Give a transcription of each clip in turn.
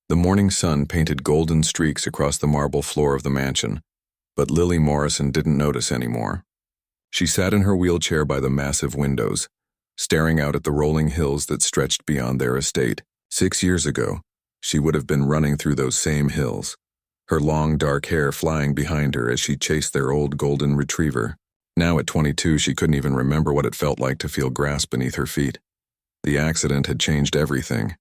The morning sun painted golden streaks across the marble floor of the mansion, but Lily Morrison didn't notice anymore. She sat in her wheelchair by the massive windows, staring out at the rolling hills that stretched beyond their estate. 6 years ago, she would have been running through those same hills, her long dark hair flying behind her as she chased their old golden retriever. Now at 22, she couldn't even remember what it felt like to feel grass beneath her feet. The accident had changed everything.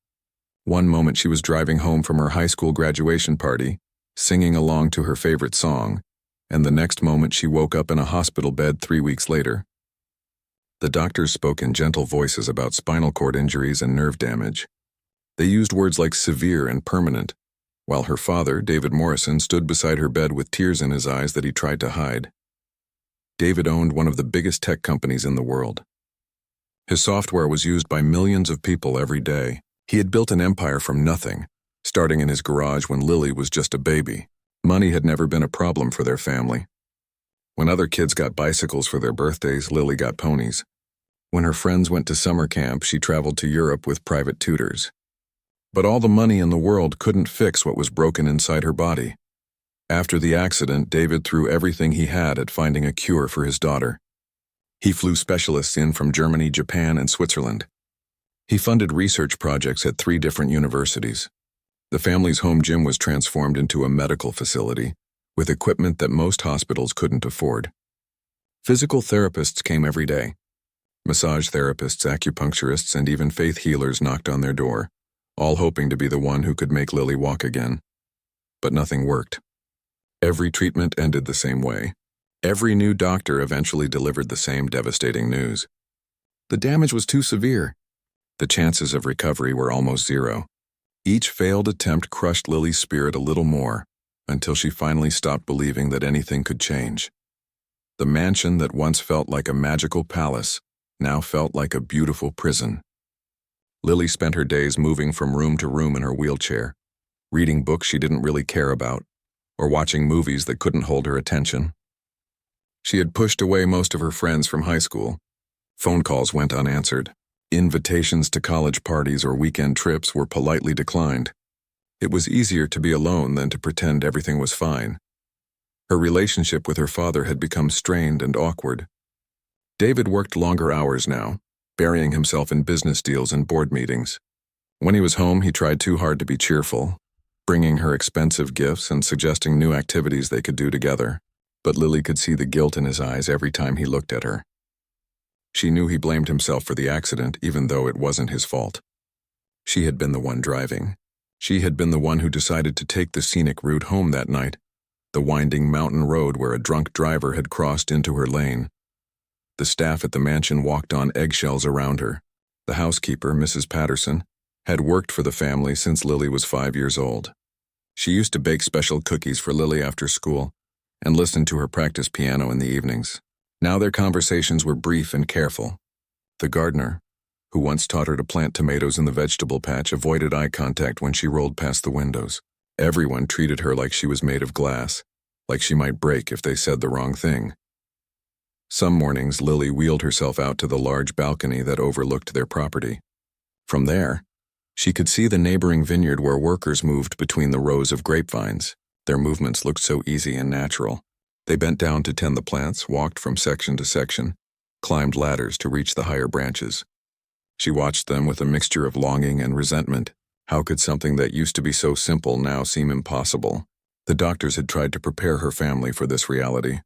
One moment she was driving home from her high school graduation party, singing along to her favorite song, and the next moment she woke up in a hospital bed 3 weeks later. The doctors spoke in gentle voices about spinal cord injuries and nerve damage. They used words like severe and permanent, while her father, David Morrison, stood beside her bed with tears in his eyes that he tried to hide. David owned one of the biggest tech companies in the world. His software was used by millions of people every day. He had built an empire from nothing, starting in his garage when Lily was just a baby. Money had never been a problem for their family. When other kids got bicycles for their birthdays, Lily got ponies. When her friends went to summer camp, she traveled to Europe with private tutors. But all the money in the world couldn't fix what was broken inside her body. After the accident, David threw everything he had at finding a cure for his daughter. He flew specialists in from Germany, Japan, and Switzerland. He funded research projects at 3 different universities. The family's home gym was transformed into a medical facility, with equipment that most hospitals couldn't afford. Physical therapists came every day. Massage therapists, acupuncturists, and even faith healers knocked on their door, all hoping to be the one who could make Lily walk again. But nothing worked. Every treatment ended the same way. Every new doctor eventually delivered the same devastating news. The damage was too severe. The chances of recovery were almost zero. Each failed attempt crushed Lily's spirit a little more, until she finally stopped believing that anything could change. The mansion that once felt like a magical palace now felt like a beautiful prison. Lily spent her days moving from room to room in her wheelchair, reading books she didn't really care about, or watching movies that couldn't hold her attention. She had pushed away most of her friends from high school. Phone calls went unanswered. Invitations to college parties or weekend trips were politely declined. It was easier to be alone than to pretend everything was fine. Her relationship with her father had become strained and awkward. David worked longer hours now, burying himself in business deals and board meetings. When he was home, he tried too hard to be cheerful, bringing her expensive gifts and suggesting new activities they could do together. But Lily could see the guilt in his eyes every time he looked at her. She knew he blamed himself for the accident, even though it wasn't his fault. She had been the one driving. She had been the one who decided to take the scenic route home that night, the winding mountain road where a drunk driver had crossed into her lane. The staff at the mansion walked on eggshells around her. The housekeeper, Mrs. Patterson, had worked for the family since Lily was 5 years old. She used to bake special cookies for Lily after school and listen to her practice piano in the evenings. Now their conversations were brief and careful. The gardener, who once taught her to plant tomatoes in the vegetable patch, avoided eye contact when she rolled past the windows. Everyone treated her like she was made of glass, like she might break if they said the wrong thing. Some mornings, Lily wheeled herself out to the large balcony that overlooked their property. From there, she could see the neighboring vineyard where workers moved between the rows of grapevines. Their movements looked so easy and natural. They bent down to tend the plants, walked from section to section, climbed ladders to reach the higher branches. She watched them with a mixture of longing and resentment. How could something that used to be so simple now seem impossible? The doctors had tried to prepare her family for this reality.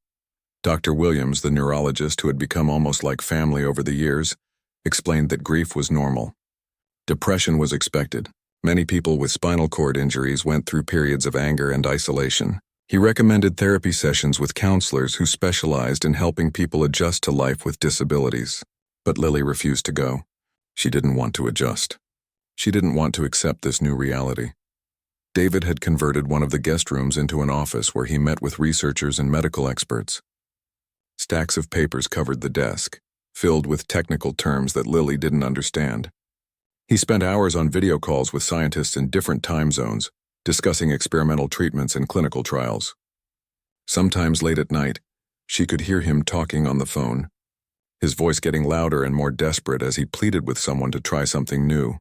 Dr. Williams, the neurologist who had become almost like family over the years, explained that grief was normal. Depression was expected. Many people with spinal cord injuries went through periods of anger and isolation. He recommended therapy sessions with counselors who specialized in helping people adjust to life with disabilities. But Lily refused to go. She didn't want to adjust. She didn't want to accept this new reality. David had converted one of the guest rooms into an office where he met with researchers and medical experts. Stacks of papers covered the desk, filled with technical terms that Lily didn't understand. He spent hours on video calls with scientists in different time zones, discussing experimental treatments and clinical trials. Sometimes late at night, she could hear him talking on the phone, his voice getting louder and more desperate as he pleaded with someone to try something new.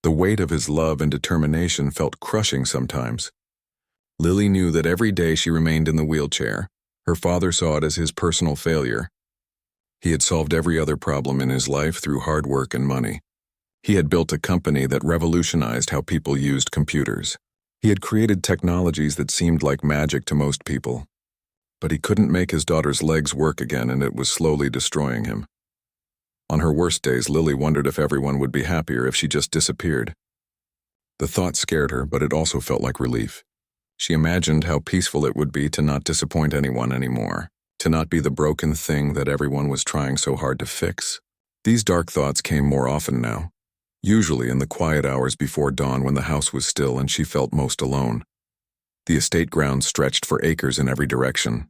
The weight of his love and determination felt crushing sometimes. Lily knew that every day she remained in the wheelchair, her father saw it as his personal failure. He had solved every other problem in his life through hard work and money. He had built a company that revolutionized how people used computers. He had created technologies that seemed like magic to most people. But he couldn't make his daughter's legs work again, and it was slowly destroying him. On her worst days, Lily wondered if everyone would be happier if she just disappeared. The thought scared her, but it also felt like relief. She imagined how peaceful it would be to not disappoint anyone anymore, to not be the broken thing that everyone was trying so hard to fix. These dark thoughts came more often now, usually in the quiet hours before dawn when the house was still and she felt most alone. The estate grounds stretched for acres in every direction.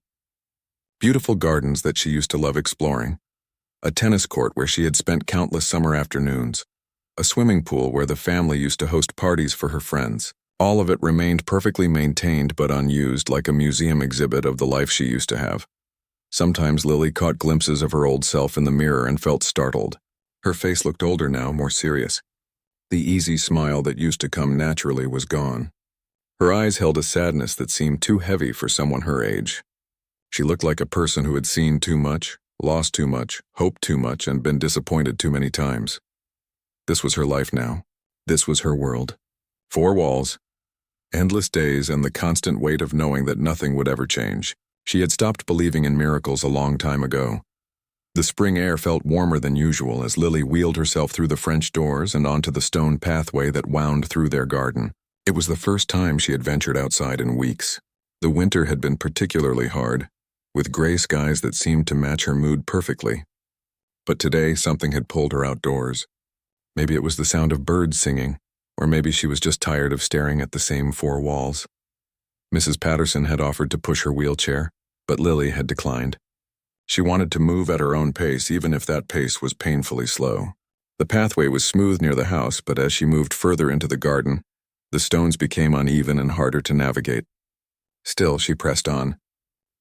Beautiful gardens that she used to love exploring. A tennis court where she had spent countless summer afternoons. A swimming pool where the family used to host parties for her friends. All of it remained perfectly maintained but unused, like a museum exhibit of the life she used to have. Sometimes Lily caught glimpses of her old self in the mirror and felt startled. Her face looked older now, more serious. The easy smile that used to come naturally was gone. Her eyes held a sadness that seemed too heavy for someone her age. She looked like a person who had seen too much, lost too much, hoped too much, and been disappointed too many times. This was her life now. This was her world. 4 walls, endless days, and the constant weight of knowing that nothing would ever change. She had stopped believing in miracles a long time ago. The spring air felt warmer than usual as Lily wheeled herself through the French doors and onto the stone pathway that wound through their garden. It was the first time she had ventured outside in weeks. The winter had been particularly hard, with gray skies that seemed to match her mood perfectly. But today something had pulled her outdoors. Maybe it was the sound of birds singing, or maybe she was just tired of staring at the same 4 walls. Mrs. Patterson had offered to push her wheelchair, but Lily had declined. She wanted to move at her own pace, even if that pace was painfully slow. The pathway was smooth near the house, but as she moved further into the garden, the stones became uneven and harder to navigate. Still, she pressed on,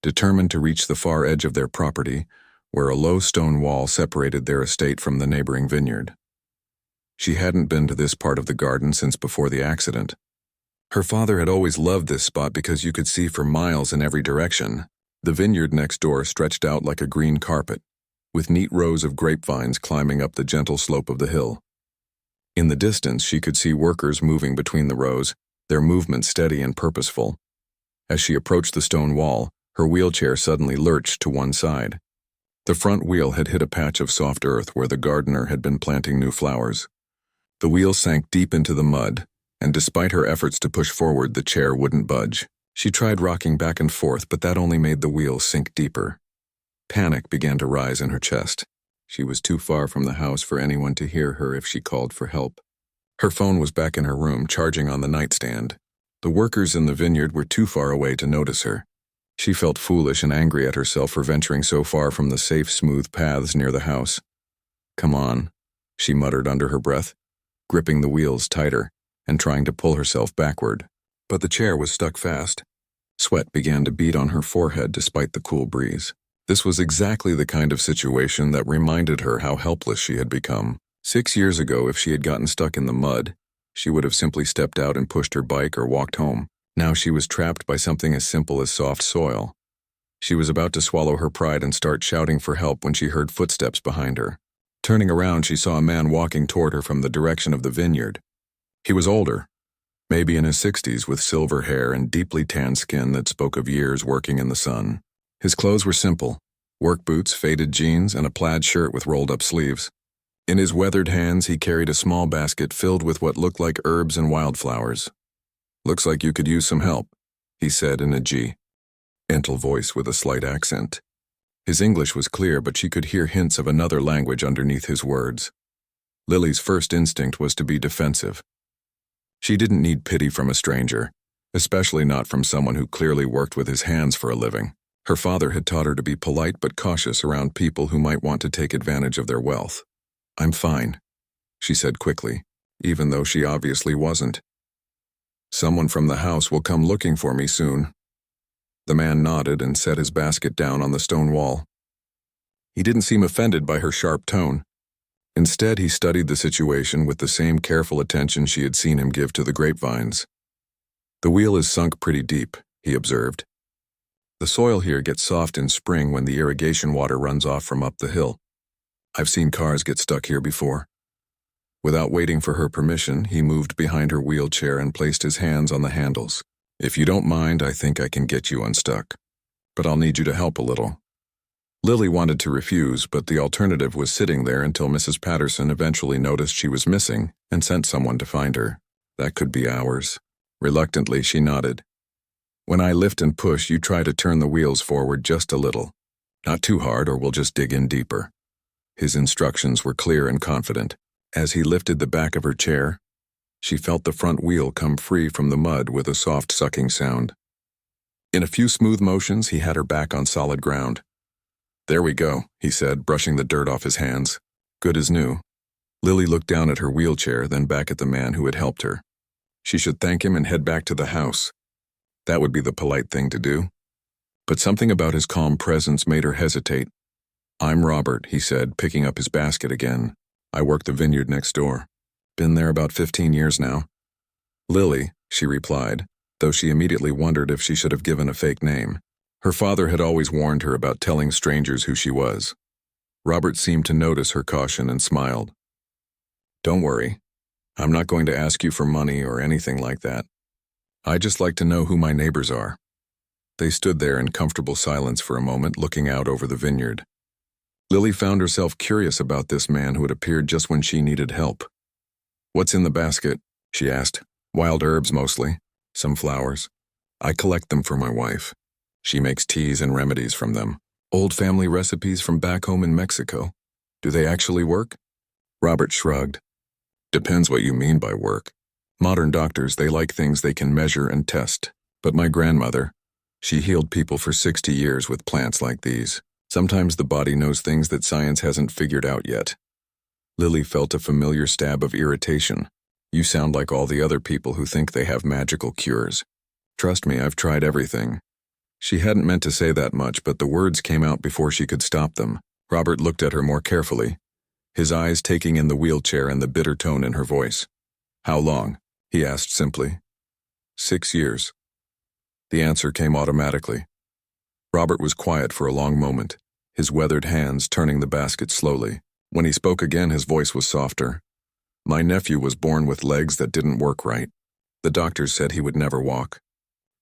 determined to reach the far edge of their property, where a low stone wall separated their estate from the neighboring vineyard. She hadn't been to this part of the garden since before the accident. Her father had always loved this spot because you could see for miles in every direction. The vineyard next door stretched out like a green carpet, with neat rows of grapevines climbing up the gentle slope of the hill. In the distance, she could see workers moving between the rows, their movement steady and purposeful. As she approached the stone wall, her wheelchair suddenly lurched to one side. The front wheel had hit a patch of soft earth where the gardener had been planting new flowers. The wheel sank deep into the mud, and despite her efforts to push forward, the chair wouldn't budge. She tried rocking back and forth, but that only made the wheel sink deeper. Panic began to rise in her chest. She was too far from the house for anyone to hear her if she called for help. Her phone was back in her room, charging on the nightstand. The workers in the vineyard were too far away to notice her. She felt foolish and angry at herself for venturing so far from the safe, smooth paths near the house. "Come on," she muttered under her breath, gripping the wheels tighter and trying to pull herself backward. But the chair was stuck fast. Sweat began to bead on her forehead despite the cool breeze. This was exactly the kind of situation that reminded her how helpless she had become. 6 years ago, if she had gotten stuck in the mud, she would have simply stepped out and pushed her bike or walked home. Now she was trapped by something as simple as soft soil. She was about to swallow her pride and start shouting for help when she heard footsteps behind her. Turning around, she saw a man walking toward her from the direction of the vineyard. He was older, maybe in his 60s, with silver hair and deeply tanned skin that spoke of years working in the sun. His clothes were simple: work boots, faded jeans, and a plaid shirt with rolled-up sleeves. In his weathered hands, he carried a small basket filled with what looked like herbs and wildflowers. "Looks like you could use some help," he said in a gentle voice with a slight accent. His English was clear, but she could hear hints of another language underneath his words. Lily's first instinct was to be defensive. She didn't need pity from a stranger, especially not from someone who clearly worked with his hands for a living. Her father had taught her to be polite but cautious around people who might want to take advantage of their wealth. "I'm fine," she said quickly, even though she obviously wasn't. "Someone from the house will come looking for me soon." The man nodded and set his basket down on the stone wall. He didn't seem offended by her sharp tone. Instead, he studied the situation with the same careful attention she had seen him give to the grapevines. "The wheel is sunk pretty deep," he observed. "The soil here gets soft in spring when the irrigation water runs off from up the hill. I've seen cars get stuck here before." Without waiting for her permission, he moved behind her wheelchair and placed his hands on the handles. "If you don't mind, I think I can get you unstuck. But I'll need you to help a little." Lily wanted to refuse, but the alternative was sitting there until Mrs. Patterson eventually noticed she was missing and sent someone to find her. That could be hours. Reluctantly, she nodded. "When I lift and push, you try to turn the wheels forward just a little. Not too hard, or we'll just dig in deeper." His instructions were clear and confident. As he lifted the back of her chair, she felt the front wheel come free from the mud with a soft sucking sound. In a few smooth motions, he had her back on solid ground. "There we go," he said, brushing the dirt off his hands. "Good as new." Lily looked down at her wheelchair, then back at the man who had helped her. She should thank him and head back to the house. That would be the polite thing to do. But something about his calm presence made her hesitate. "I'm Robert," he said, picking up his basket again. "I work the vineyard next door. Been there about 15 years now." "Lily," she replied, though she immediately wondered if she should have given a fake name. Her father had always warned her about telling strangers who she was. Robert seemed to notice her caution and smiled. "Don't worry. I'm not going to ask you for money or anything like that. I just like to know who my neighbors are." They stood there in comfortable silence for a moment, looking out over the vineyard. Lily found herself curious about this man who had appeared just when she needed help. "What's in the basket?" she asked. "Wild herbs mostly. Some flowers. I collect them for my wife. She makes teas and remedies from them. Old family recipes from back home in Mexico. Do they actually work?" Robert shrugged. "Depends what you mean by work. Modern doctors, they like things they can measure and test. But my grandmother, she healed people for 60 years with plants like these. Sometimes the body knows things that science hasn't figured out yet." Lily felt a familiar stab of irritation. "You sound like all the other people who think they have magical cures. Trust me, I've tried everything." She hadn't meant to say that much, but the words came out before she could stop them. Robert looked at her more carefully, his eyes taking in the wheelchair and the bitter tone in her voice. "How long?" he asked simply. 6 years. The answer came automatically. Robert was quiet for a long moment, his weathered hands turning the basket slowly. When he spoke again, his voice was softer. "My nephew was born with legs that didn't work right. The doctors said he would never walk.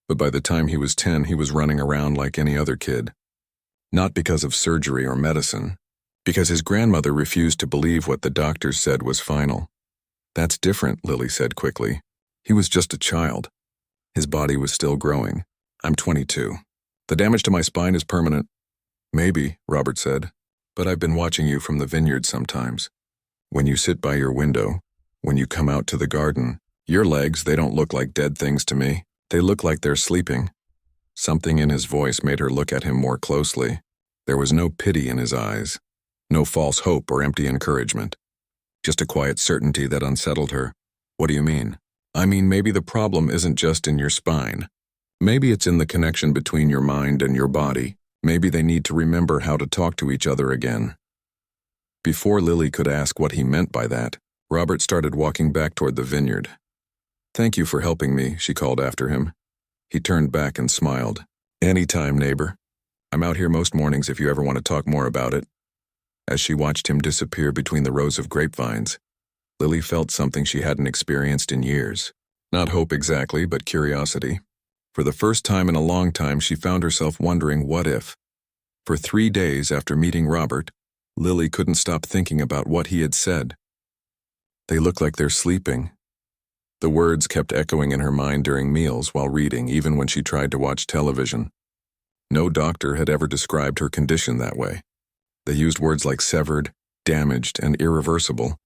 But by the time he was 10, he was running around like any other kid. Not because of surgery or medicine, because his grandmother refused to believe what the doctors said was final." "That's different," Lily said quickly. "He was just a child. His body was still growing. I'm 22. The damage to my spine is permanent." "Maybe," Robert said, "but I've been watching you from the vineyard sometimes. When you sit by your window, when you come out to the garden, your legs, they don't look like dead things to me. They look like they're sleeping." Something in his voice made her look at him more closely. There was no pity in his eyes, no false hope or empty encouragement. Just a quiet certainty that unsettled her. "What do you mean?" "I mean, maybe the problem isn't just in your spine. Maybe it's in the connection between your mind and your body. Maybe they need to remember how to talk to each other again." Before Lily could ask what he meant by that, Robert started walking back toward the vineyard. "Thank you for helping me," she called after him. He turned back and smiled. "Anytime, neighbor. I'm out here most mornings if you ever want to talk more about it." As she watched him disappear between the rows of grapevines, Lily felt something she hadn't experienced in years. Not hope exactly, but curiosity. For the first time in a long time, she found herself wondering what if. For 3 days after meeting Robert, Lily couldn't stop thinking about what he had said. "They look like they're sleeping." The words kept echoing in her mind during meals, while reading, even when she tried to watch television. No doctor had ever described her condition that way. They used words like severed, damaged, and irreversible.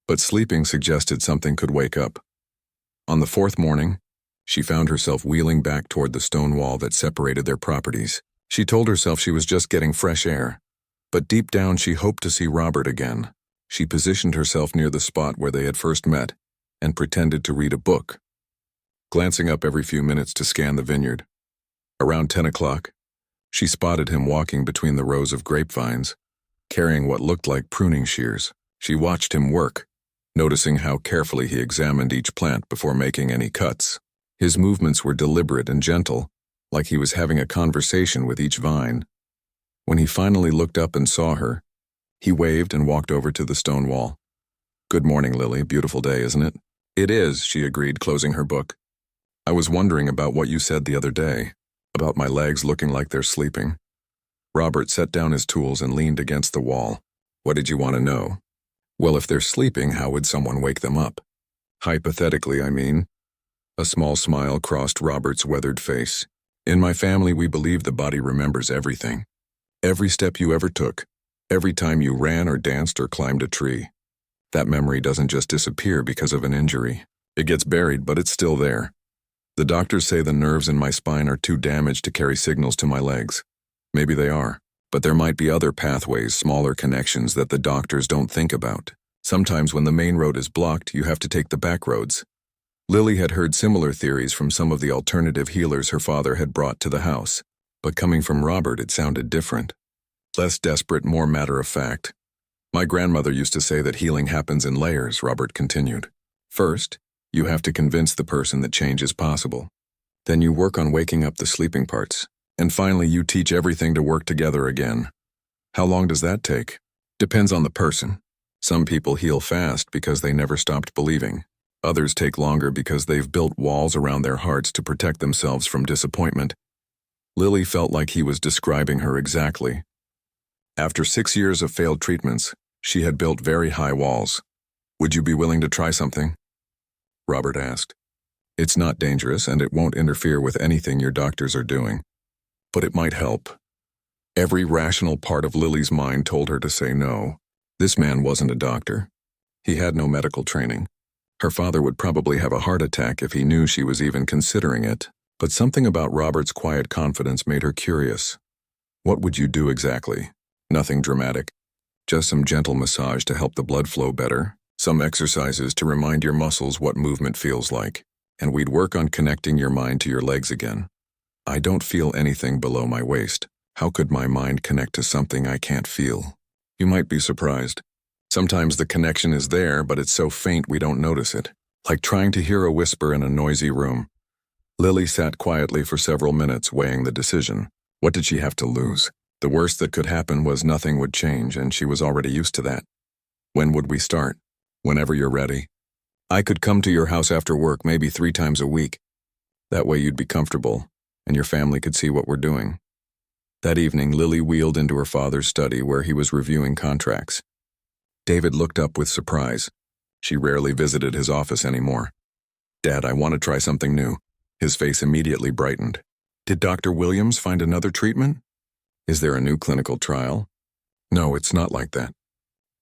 But sleeping suggested something could wake up. On the 4th morning, she found herself wheeling back toward the stone wall that separated their properties. She told herself she was just getting fresh air, but deep down she hoped to see Robert again. She positioned herself near the spot where they had first met and pretended to read a book, glancing up every few minutes to scan the vineyard. Around 10 o'clock, she spotted him walking between the rows of grapevines, carrying what looked like pruning shears. She watched him work, noticing how carefully he examined each plant before making any cuts. His movements were deliberate and gentle, like he was having a conversation with each vine. When he finally looked up and saw her, he waved and walked over to the stone wall. "Good morning, Lily. Beautiful day, isn't it?" "It is," she agreed, closing her book. "I was wondering about what you said the other day, about my legs looking like they're sleeping." Robert set down his tools and leaned against the wall. "What did you want to know?" "Well, if they're sleeping, how would someone wake them up?" "Hypothetically, I mean." A small smile crossed Robert's weathered face. "In my family, we believe the body remembers everything. Every step you ever took, every time you ran or danced or climbed a tree. That memory doesn't just disappear because of an injury. It gets buried, but it's still there. The doctors say the nerves in my spine are too damaged to carry signals to my legs. Maybe they are, but there might be other pathways, smaller connections that the doctors don't think about. Sometimes when the main road is blocked, you have to take the back roads." Lily had heard similar theories from some of the alternative healers her father had brought to the house, but coming from Robert, it sounded different. Less desperate, more matter of fact. "My grandmother used to say that healing happens in layers," Robert continued. "First, you have to convince the person that change is possible. Then you work on waking up the sleeping parts. And finally, you teach everything to work together again. How long does that take? Depends on the person. Some people heal fast because they never stopped believing. Others take longer because they've built walls around their hearts to protect themselves from disappointment." Lily felt like he was describing her exactly. After 6 years of failed treatments, she had built very high walls. "Would you be willing to try something?" Robert asked. "It's not dangerous and it won't interfere with anything your doctors are doing. But it might help." Every rational part of Lily's mind told her to say no. This man wasn't a doctor. He had no medical training. Her father would probably have a heart attack if he knew she was even considering it. But something about Robert's quiet confidence made her curious. "What would you do exactly?" "Nothing dramatic. Just some gentle massage to help the blood flow better, some exercises to remind your muscles what movement feels like, and we'd work on connecting your mind to your legs again. I don't feel anything below my waist. How could my mind connect to something I can't feel?" You might be surprised. Sometimes the connection is there, but it's so faint we don't notice it, like trying to hear a whisper in a noisy room. Lily sat quietly for several minutes, weighing the decision. What did she have to lose? The worst that could happen was nothing would change, and she was already used to that. "When would we start?" "Whenever you're ready. I could come to your house after work, maybe 3 times a week. That way you'd be comfortable, and your family could see what we're doing." That evening, Lily wheeled into her father's study where he was reviewing contracts. David looked up with surprise. She rarely visited his office anymore. "Dad, I want to try something new." His face immediately brightened. "Did Dr. Williams find another treatment? Is there a new clinical trial?" "No, it's not like that.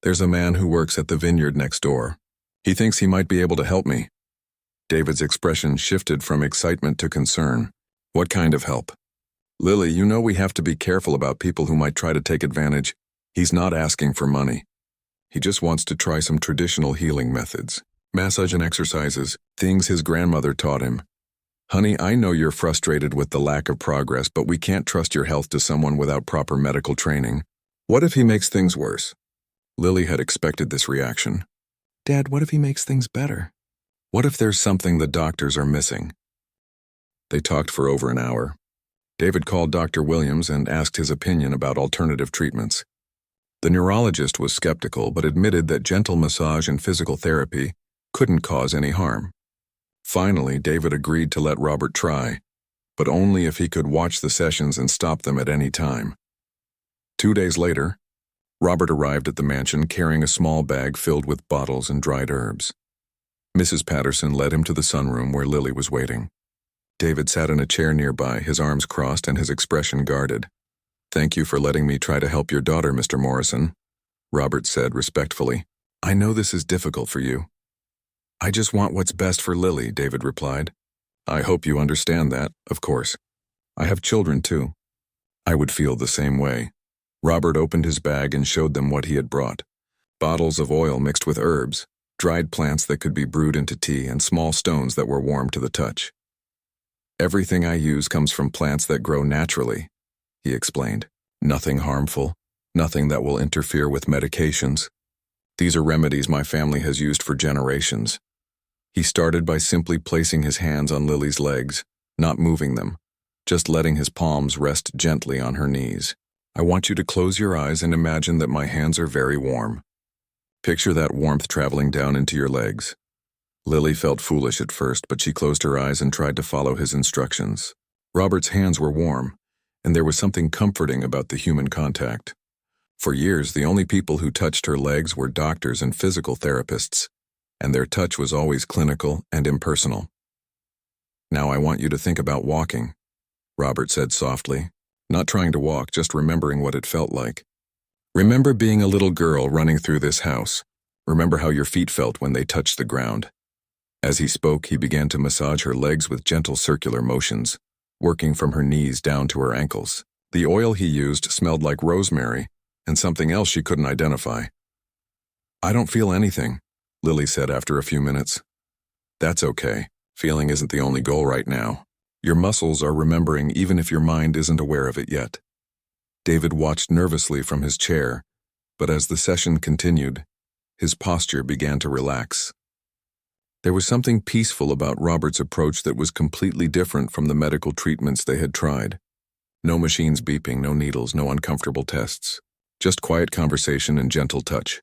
There's a man who works at the vineyard next door. He thinks he might be able to help me." David's expression shifted from excitement to concern. "What kind of help?" "Lily, you know we have to be careful about people who might try to take advantage. He's not asking for money. He just wants to try some traditional healing methods, massage and exercises, things his grandmother taught him. Honey, I know you're frustrated with the lack of progress, but we can't trust your health to someone without proper medical training. What if he makes things worse?" Lily had expected this reaction. "Dad, what if he makes things better? What if there's something the doctors are missing?" They talked for over an hour. David called Dr. Williams and asked his opinion about alternative treatments. The neurologist was skeptical but admitted that gentle massage and physical therapy couldn't cause any harm. Finally, David agreed to let Robert try, but only if he could watch the sessions and stop them at any time. 2 days later, Robert arrived at the mansion carrying a small bag filled with bottles and dried herbs. Mrs. Patterson led him to the sunroom where Lily was waiting. David sat in a chair nearby, his arms crossed and his expression guarded. "Thank you for letting me try to help your daughter, Mr. Morrison," Robert said respectfully. "I know this is difficult for you." "I just want what's best for Lily," David replied. "I hope you understand that, of course. I have children too. I would feel the same way." Robert opened his bag and showed them what he had brought. Bottles of oil mixed with herbs, dried plants that could be brewed into tea, and small stones that were warm to the touch. "Everything I use comes from plants that grow naturally," he explained. "Nothing harmful, nothing that will interfere with medications." These are remedies my family has used for generations. He started by simply placing his hands on Lily's legs, not moving them, just letting his palms rest gently on her knees. I want you to close your eyes and imagine that my hands are very warm. Picture that warmth traveling down into your legs. Lily felt foolish at first, but she closed her eyes and tried to follow his instructions. Robert's hands were warm, and there was something comforting about the human contact. For years, the only people who touched her legs were doctors and physical therapists, and their touch was always clinical and impersonal. Now I want you to think about walking, Robert said softly, not trying to walk, just remembering what it felt like. Remember being a little girl running through this house. Remember how your feet felt when they touched the ground. As he spoke, he began to massage her legs with gentle circular motions, working from her knees down to her ankles. The oil he used smelled like rosemary and something else she couldn't identify. I don't feel anything, Lily said after a few minutes. That's okay. Feeling isn't the only goal right now. Your muscles are remembering even if your mind isn't aware of it yet. David watched nervously from his chair, but as the session continued, his posture began to relax. There was something peaceful about Robert's approach that was completely different from the medical treatments they had tried. No machines beeping, no needles, no uncomfortable tests. Just quiet conversation and gentle touch.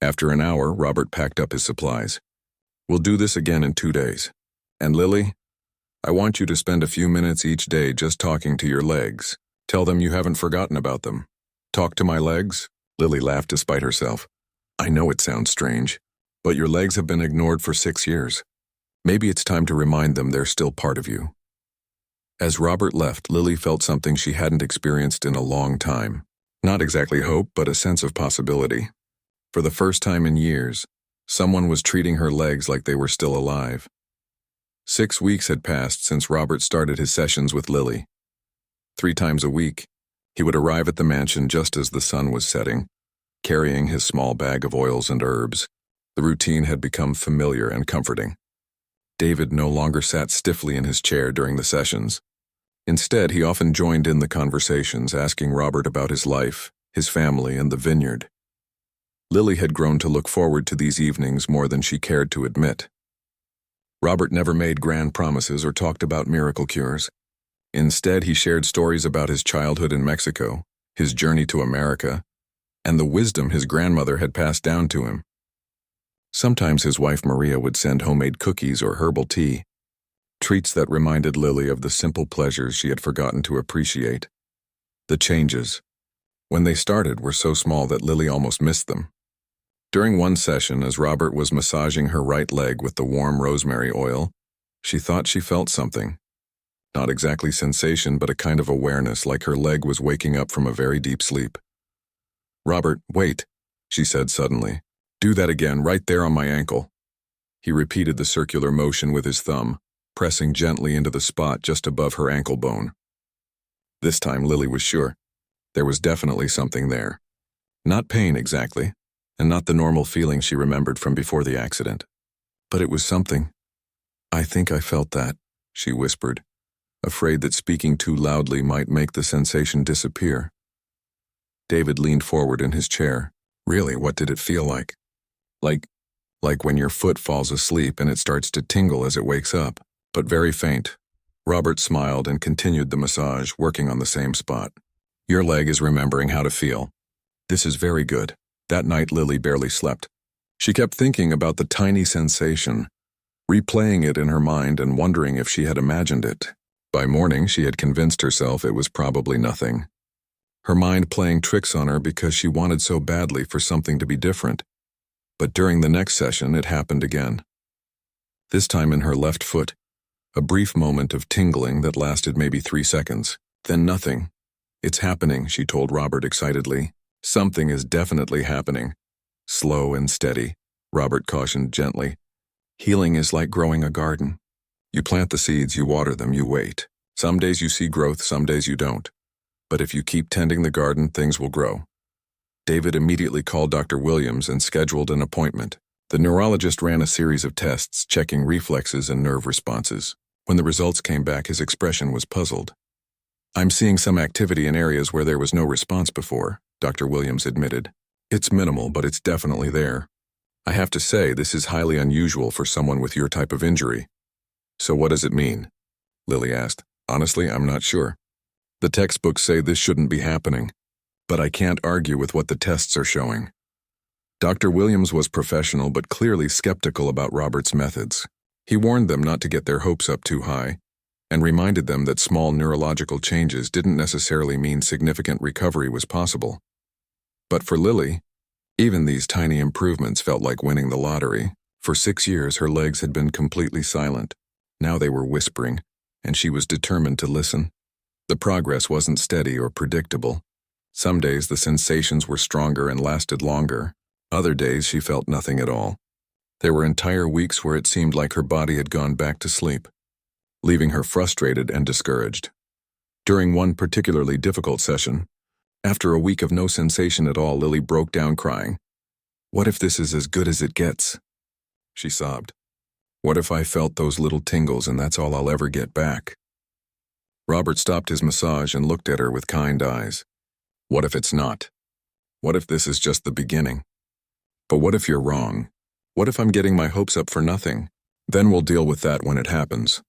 After an hour, Robert packed up his supplies. We'll do this again in 2 days. And Lily, I want you to spend a few minutes each day just talking to your legs. Tell them you haven't forgotten about them. Talk to my legs? Lily laughed despite herself. I know it sounds strange, but your legs have been ignored for 6 years. Maybe it's time to remind them they're still part of you. As Robert left, Lily felt something she hadn't experienced in a long time. Not exactly hope, but a sense of possibility. For the first time in years, someone was treating her legs like they were still alive. 6 weeks had passed since Robert started his sessions with Lily. 3 times a week, he would arrive at the mansion just as the sun was setting, carrying his small bag of oils and herbs. The routine had become familiar and comforting. David no longer sat stiffly in his chair during the sessions. Instead, he often joined in the conversations, asking Robert about his life, his family, and the vineyard. Lily had grown to look forward to these evenings more than she cared to admit. Robert never made grand promises or talked about miracle cures. Instead, he shared stories about his childhood in Mexico, his journey to America, and the wisdom his grandmother had passed down to him. Sometimes his wife Maria would send homemade cookies or herbal tea, treats that reminded Lily of the simple pleasures she had forgotten to appreciate. The changes, when they started, were so small that Lily almost missed them. During one session, as Robert was massaging her right leg with the warm rosemary oil, she thought she felt something. Not exactly sensation, but a kind of awareness, like her leg was waking up from a very deep sleep. Robert, wait, she said suddenly. Do that again, right there on my ankle. He repeated the circular motion with his thumb, pressing gently into the spot just above her ankle bone. This time Lily was sure. There was definitely something there. Not pain exactly, and not the normal feeling she remembered from before the accident. But it was something. I think I felt that, she whispered, afraid that speaking too loudly might make the sensation disappear. David leaned forward in his chair. Really, what did it feel like? Like when your foot falls asleep and it starts to tingle as it wakes up, but very faint. Robert smiled and continued the massage, working on the same spot. Your leg is remembering how to feel. This is very good. That night Lily barely slept. She kept thinking about the tiny sensation, replaying it in her mind and wondering if she had imagined it. By morning, she had convinced herself it was probably nothing. Her mind playing tricks on her because she wanted so badly for something to be different. But during the next session, it happened again. This time in her left foot, a brief moment of tingling that lasted maybe 3 seconds. Then nothing. It's happening, she told Robert excitedly. Something is definitely happening. Slow and steady, Robert cautioned gently. Healing is like growing a garden. You plant the seeds, you water them, you wait. Some days you see growth, some days you don't. But if you keep tending the garden, things will grow. David immediately called Dr. Williams and scheduled an appointment. The neurologist ran a series of tests, checking reflexes and nerve responses. When the results came back, his expression was puzzled. I'm seeing some activity in areas where there was no response before, Dr. Williams admitted. It's minimal, but it's definitely there. I have to say, this is highly unusual for someone with your type of injury. So what does it mean? Lily asked. Honestly, I'm not sure. The textbooks say this shouldn't be happening, but I can't argue with what the tests are showing. Dr. Williams was professional but clearly skeptical about Robert's methods. He warned them not to get their hopes up too high, and reminded them that small neurological changes didn't necessarily mean significant recovery was possible. But for Lily, even these tiny improvements felt like winning the lottery. For 6 years, her legs had been completely silent. Now they were whispering, and she was determined to listen. The progress wasn't steady or predictable. Some days the sensations were stronger and lasted longer. Other days she felt nothing at all. There were entire weeks where it seemed like her body had gone back to sleep, leaving her frustrated and discouraged. During one particularly difficult session, after a week of no sensation at all, Lily broke down crying. "What if this is as good as it gets?" She sobbed. "What if I felt those little tingles and that's all I'll ever get back?" Robert stopped his massage and looked at her with kind eyes. "What if it's not? What if this is just the beginning? But what if you're wrong? What if I'm getting my hopes up for nothing? Then we'll deal with that when it happens.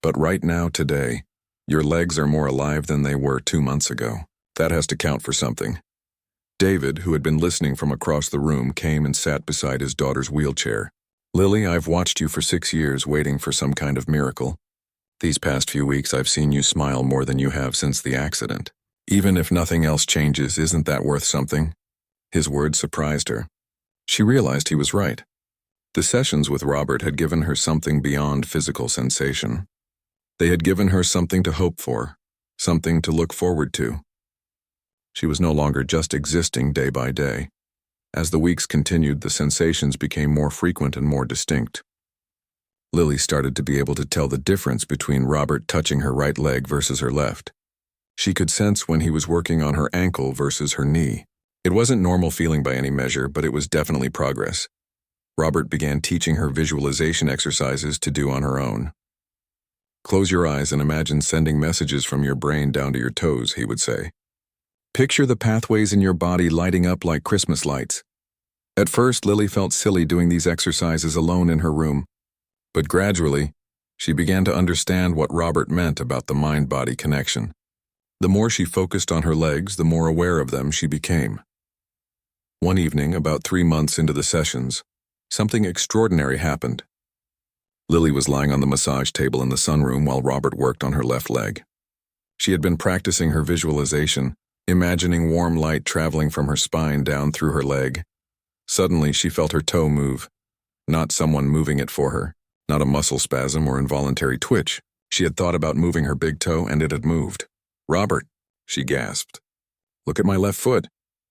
But right now, today, your legs are more alive than they were 2 months ago. That has to count for something." David, who had been listening from across the room, came and sat beside his daughter's wheelchair. "Lily, I've watched you for 6 years waiting for some kind of miracle. These past few weeks I've seen you smile more than you have since the accident. Even if nothing else changes, isn't that worth something?" His words surprised her. She realized he was right. The sessions with Robert had given her something beyond physical sensation. They had given her something to hope for, something to look forward to. She was no longer just existing day by day. As the weeks continued, the sensations became more frequent and more distinct. Lily started to be able to tell the difference between Robert touching her right leg versus her left. She could sense when he was working on her ankle versus her knee. It wasn't normal feeling by any measure, but it was definitely progress. Robert began teaching her visualization exercises to do on her own. "Close your eyes and imagine sending messages from your brain down to your toes," he would say. "Picture the pathways in your body lighting up like Christmas lights." At first, Lily felt silly doing these exercises alone in her room, but gradually, she began to understand what Robert meant about the mind-body connection. The more she focused on her legs, the more aware of them she became. One evening, about 3 months into the sessions, something extraordinary happened. Lily was lying on the massage table in the sunroom while Robert worked on her left leg. She had been practicing her visualization, imagining warm light traveling from her spine down through her leg. Suddenly, she felt her toe move. Not someone moving it for her, not a muscle spasm or involuntary twitch. She had thought about moving her big toe and it had moved. "Robert," she gasped. "Look at my left foot."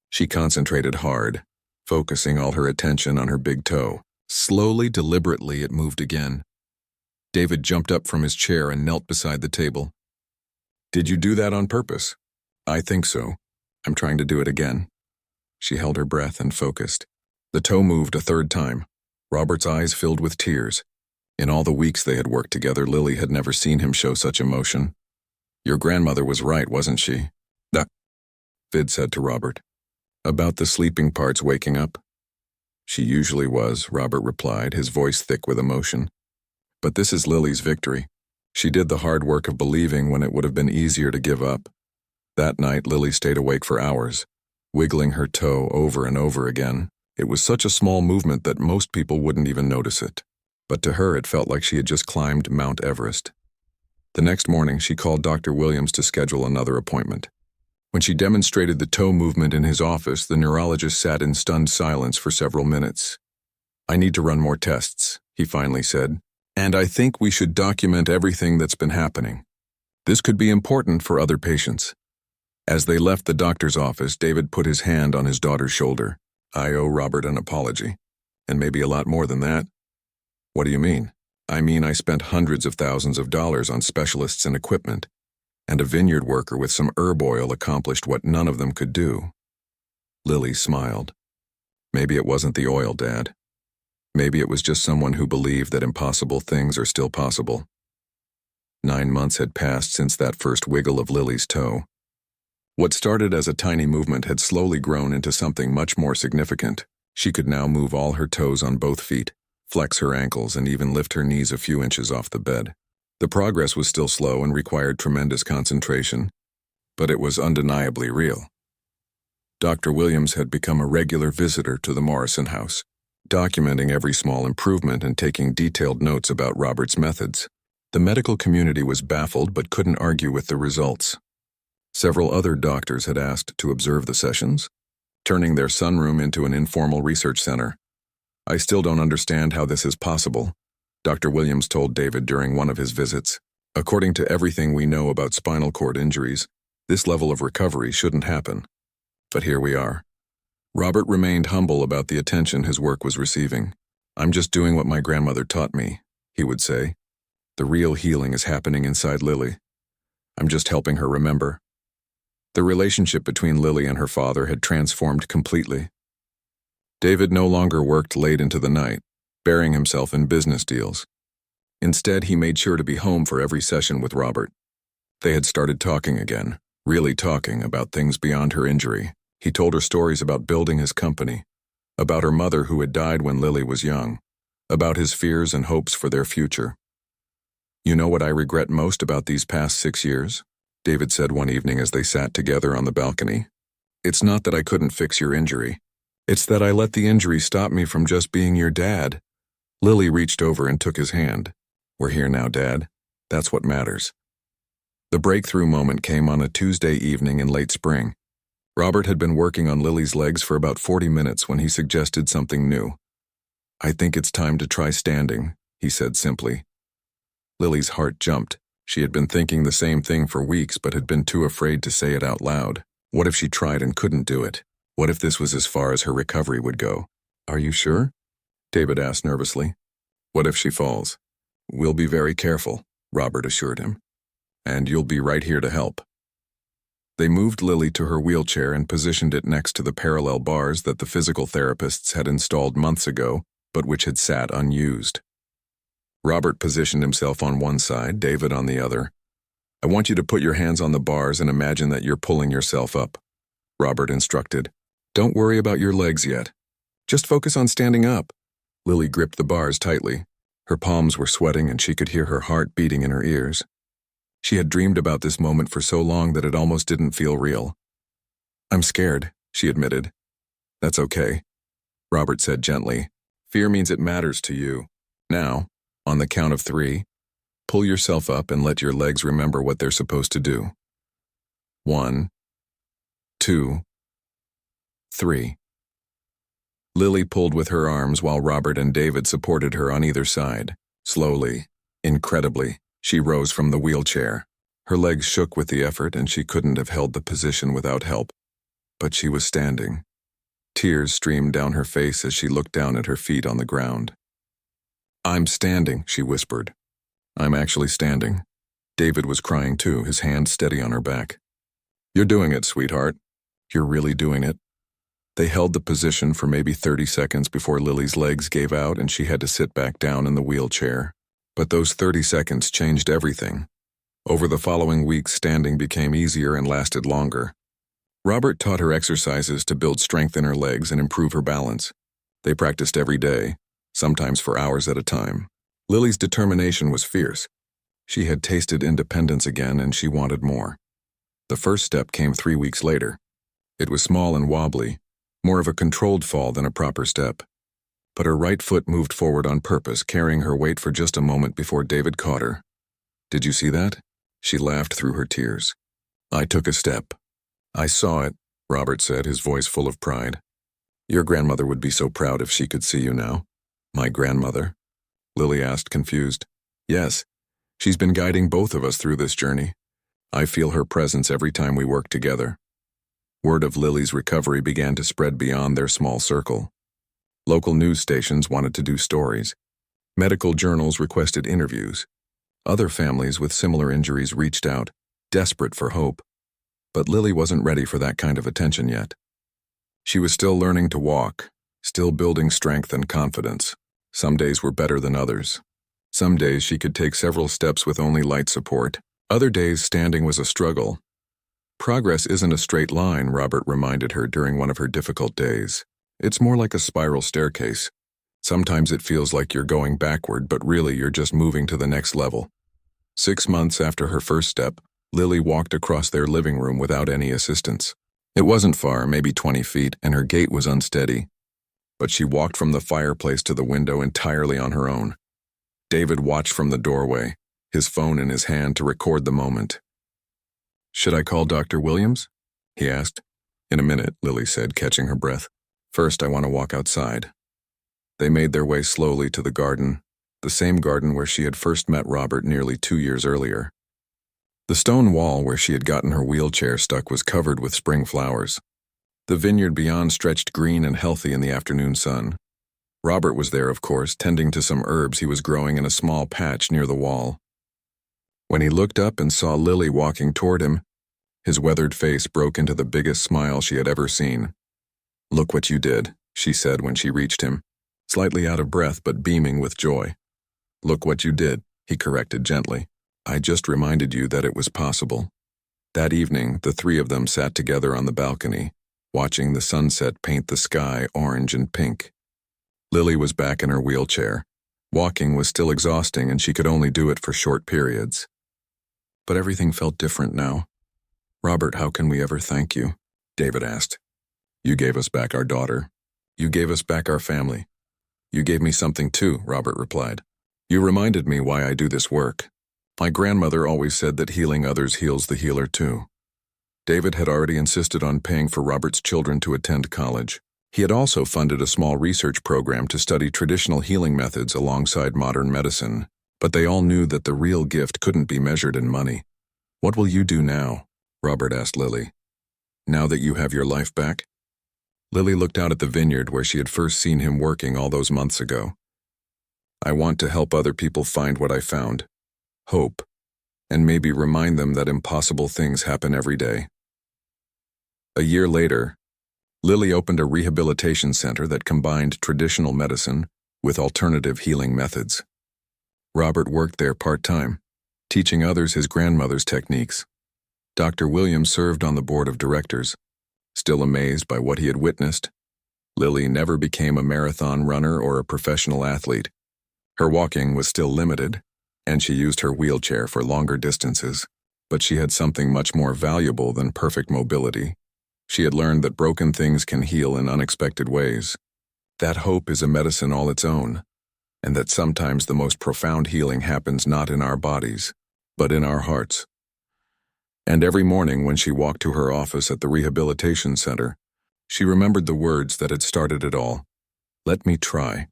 She concentrated hard, focusing all her attention on her big toe. Slowly, deliberately, it moved again. David jumped up from his chair and knelt beside the table. "Did you do that on purpose?" "I think so. I'm trying to do it again." She held her breath and focused. The toe moved a third time. Robert's eyes filled with tears. In all the weeks they had worked together, Lily had never seen him show such emotion. "Your grandmother was right, wasn't she?" Vid said to Robert. "About the sleeping parts waking up?" "She usually was," Robert replied, his voice thick with emotion. "But this is Lily's victory. She did the hard work of believing when it would have been easier to give up." That night, Lily stayed awake for hours, wiggling her toe over and over again. It was such a small movement that most people wouldn't even notice it. But to her, it felt like she had just climbed Mount Everest. The next morning, she called Dr. Williams to schedule another appointment. When she demonstrated the toe movement in his office, the neurologist sat in stunned silence for several minutes. "I need to run more tests," he finally said, "and I think we should document everything that's been happening. This could be important for other patients." As they left the doctor's office, David put his hand on his daughter's shoulder. "I owe Robert an apology, and maybe a lot more than that." "What do you mean?" "I mean I spent hundreds of thousands of dollars on specialists and equipment, and a vineyard worker with some herb oil accomplished what none of them could do." Lily smiled. "Maybe it wasn't the oil, Dad. Maybe it was just someone who believed that impossible things are still possible." 9 months had passed since that first wiggle of Lily's toe. What started as a tiny movement had slowly grown into something much more significant. She could now move all her toes on both feet, flex her ankles, and even lift her knees a few inches off the bed. The progress was still slow and required tremendous concentration, but it was undeniably real. Dr. Williams had become a regular visitor to the Morrison house, documenting every small improvement and taking detailed notes about Robert's methods. The medical community was baffled but couldn't argue with the results. Several other doctors had asked to observe the sessions, turning their sunroom into an informal research center. "I still don't understand how this is possible," Dr. Williams told David during one of his visits. "According to everything we know about spinal cord injuries, this level of recovery shouldn't happen. But here we are." Robert remained humble about the attention his work was receiving. "I'm just doing what my grandmother taught me," he would say. "The real healing is happening inside Lily. I'm just helping her remember." The relationship between Lily and her father had transformed completely. David no longer worked late into the night, burying himself in business deals. Instead, he made sure to be home for every session with Robert. They had started talking again, really talking about things beyond her injury. He told her stories about building his company, about her mother who had died when Lily was young, about his fears and hopes for their future. "You know what I regret most about these past 6 years?" David said one evening as they sat together on the balcony. "It's not that I couldn't fix your injury. It's that I let the injury stop me from just being your dad." Lily reached over and took his hand. "We're here now, Dad. That's what matters." The breakthrough moment came on a Tuesday evening in late spring. Robert had been working on Lily's legs for about 40 minutes when he suggested something new. "I think it's time to try standing," he said simply. Lily's heart jumped. She had been thinking the same thing for weeks but had been too afraid to say it out loud. What if she tried and couldn't do it? What if this was as far as her recovery would go? "Are you sure?" David asked nervously. "What if she falls?" "We'll be very careful," Robert assured him. "And you'll be right here to help." They moved Lily to her wheelchair and positioned it next to the parallel bars that the physical therapists had installed months ago, but which had sat unused. Robert positioned himself on one side, David on the other. "I want you to put your hands on the bars and imagine that you're pulling yourself up," Robert instructed. "Don't worry about your legs yet. Just focus on standing up." Lily gripped the bars tightly. Her palms were sweating and she could hear her heart beating in her ears. She had dreamed about this moment for so long that it almost didn't feel real. "I'm scared," she admitted. "That's okay," Robert said gently. "Fear means it matters to you. Now, on the count of 3, pull yourself up and let your legs remember what they're supposed to do. 1, 2, 3. Lily pulled with her arms while Robert and David supported her on either side. Slowly, incredibly, she rose from the wheelchair. Her legs shook with the effort and she couldn't have held the position without help. But she was standing. Tears streamed down her face as she looked down at her feet on the ground. "I'm standing," she whispered. "I'm actually standing." David was crying too, his hand steady on her back. "You're doing it, sweetheart. You're really doing it." They held the position for maybe 30 seconds before Lily's legs gave out and she had to sit back down in the wheelchair. But those 30 seconds changed everything. Over the following weeks, standing became easier and lasted longer. Robert taught her exercises to build strength in her legs and improve her balance. They practiced every day, sometimes for hours at a time. Lily's determination was fierce. She had tasted independence again and she wanted more. The first step came 3 weeks later. It was small and wobbly, more of a controlled fall than a proper step. But her right foot moved forward on purpose, carrying her weight for just a moment before David caught her. "Did you see that?" She laughed through her tears. "I took a step." "I saw it," Robert said, his voice full of pride. "Your grandmother would be so proud if she could see you now." "My grandmother?" Lily asked, confused. "Yes, she's been guiding both of us through this journey. I feel her presence every time we work together." Word of Lily's recovery began to spread beyond their small circle. Local news stations wanted to do stories. Medical journals requested interviews. Other families with similar injuries reached out, desperate for hope. But Lily wasn't ready for that kind of attention yet. She was still learning to walk, still building strength and confidence. Some days were better than others. Some days she could take several steps with only light support. Other days standing was a struggle. Progress isn't a straight line, Robert reminded her during one of her difficult days. It's more like a spiral staircase. Sometimes it feels like you're going backward, but really you're just moving to the next level. 6 months after her first step, Lily walked across their living room without any assistance. It wasn't far, maybe 20 feet, and her gait was unsteady. But she walked from the fireplace to the window entirely on her own. David watched from the doorway, his phone in his hand to record the moment. "Should I call Dr. Williams?" he asked. "In a minute," Lily said, catching her breath. "First, I want to walk outside." They made their way slowly to the garden, the same garden where she had first met Robert nearly 2 years earlier. The stone wall where she had gotten her wheelchair stuck was covered with spring flowers. The vineyard beyond stretched green and healthy in the afternoon sun. Robert was there, of course, tending to some herbs he was growing in a small patch near the wall. When he looked up and saw Lily walking toward him, his weathered face broke into the biggest smile she had ever seen. "Look what you did," she said when she reached him, slightly out of breath but beaming with joy. "Look what you did," he corrected gently. "I just reminded you that it was possible." That evening, the three of them sat together on the balcony, watching the sunset paint the sky orange and pink. Lily was back in her wheelchair. Walking was still exhausting and she could only do it for short periods. But everything felt different now. "Robert, how can we ever thank you?" David asked. "You gave us back our daughter. You gave us back our family. You gave me something too," Robert replied. "You reminded me why I do this work. My grandmother always said that healing others heals the healer too." David had already insisted on paying for Robert's children to attend college. He had also funded a small research program to study traditional healing methods alongside modern medicine, but they all knew that the real gift couldn't be measured in money. "What will you do now?" Robert asked Lily. "Now that you have your life back?" Lily looked out at the vineyard where she had first seen him working all those months ago. "I want to help other people find what I found. Hope. And maybe remind them that impossible things happen every day." A year later, Lily opened a rehabilitation center that combined traditional medicine with alternative healing methods. Robert worked there part-time, teaching others his grandmother's techniques. Dr. Williams served on the board of directors. Still amazed by what he had witnessed, Lily never became a marathon runner or a professional athlete. Her walking was still limited, and she used her wheelchair for longer distances, but she had something much more valuable than perfect mobility. She had learned that broken things can heal in unexpected ways. That hope is a medicine all its own, and that sometimes the most profound healing happens not in our bodies, but in our hearts. And every morning when she walked to her office at the rehabilitation center, she remembered the words that had started it all. "Let me try."